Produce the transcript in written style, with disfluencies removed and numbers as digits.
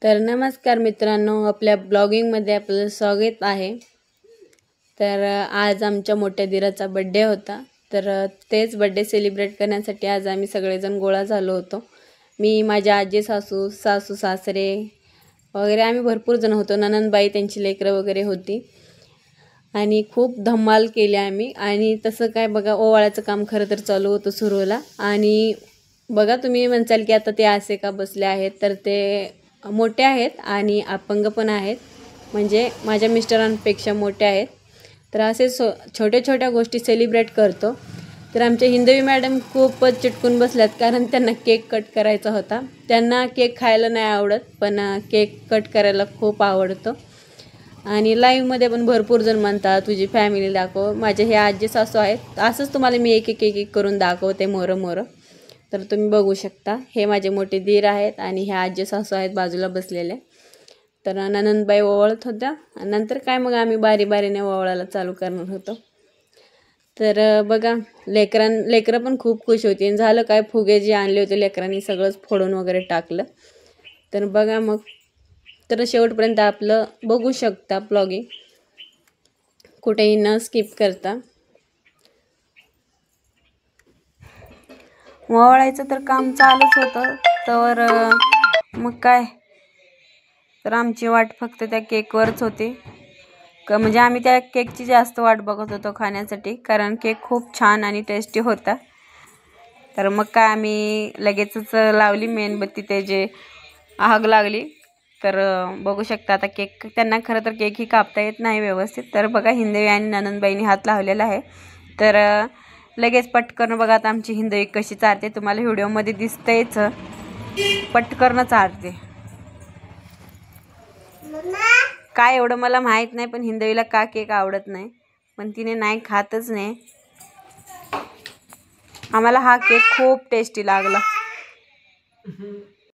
तर नमस्कार मित्रांनो, आपल्या ब्लॉगिंगमध्ये आपलं स्वागत आहे। तर आज आमच्या मोठ्या दिराचा बर्थडे होता। तर तेच बर्थडे सेलिब्रेट करण्यासाठी आज आम्ही सगळेजण गोळा झालो होतो। मी, माझ्या आजी सासू, सासू सासरे वगैरे आम्ही भरपूर जण होतो। ननंदबाई त्यांची लेकरं वगैरे होती आणि खूप धमाल केली आम्ही। आणि तसं काय बघा, ओवाळाचं काम खरं तर चालू होतं सुरुवातीला। आणि बघा तुम्ही म्हणसाल की आता ते असे का बसले आहेत, तर ते मोठे आहेत आणि अपंग पण आहेत, म्हणजे माझ्या मिस्टरांपेक्षा मोठे आहेत। तर असे छोट्या छोट्या गोष्टी सेलिब्रेट करतो। तर आमच्या हिंदवी मॅडम खूपच चिटकून बसल्यात, कारण त्यांना केक कट करायचा होता। त्यांना केक खायला नाही आवडत, पण केक कट करायला खूप आवडतं। आणि लाईव्हमध्ये पण भरपूर जण म्हणतात तुझी फॅमिली दाखव। माझे हे आजी सासू आहेत, असंच तुम्हाला मी एक एक एक एक करून दाखवते मोरं मोरं। तर तुम्ही बघू शकता, हे माझे मोठे दीर आहेत आणि ह्या आजी सासू आहेत बाजूला बसलेले। तर ननंदबाई ओवाळत होत्या, नंतर काय मग आम्ही बारी बारीने ओवाळायला चालू करणार होतो। तर बघा, लेकरं पण खूप खुश होती। आणि झालं काय, फुगे जे आणले होते लेकरांनी सगळंच फोडून वगैरे टाकलं। तर बघा मग, तर शेवटपर्यंत आपलं बघू शकता ब्लॉगिंग, कुठेही न स्किप करता। ओवाळायचं तर काम चालूच होतं, तर मग काय, तर आमची वाट फक्त त्या केकवरच होती। म्हणजे आम्ही त्या केकची जास्त वाट बघत होतो खाण्यासाठी, कारण केक खूप छान आणि टेस्टी होता। तर मग काय आम्ही लगेचच लावली मेणबत्ती, ते जे आग लागली। तर बघू शकता आता केक, त्यांना खरं तर केकही कापता येत नाही व्यवस्थित। तर बघा, हिंदवी आणि ननंदबाईंनी हात लावलेला आहे। तर लगेच पटकन बघा, आता आमची हिंदवी कशी चालते तुम्हाला व्हिडिओमध्ये दिसतेच, पटकन चालते। काय एवढं मला माहीत नाही, पण हिंदवीला का केक आवडत नाही, पण तिने नाही खातच नाही। आम्हाला हा केक खूप टेस्टी लागला।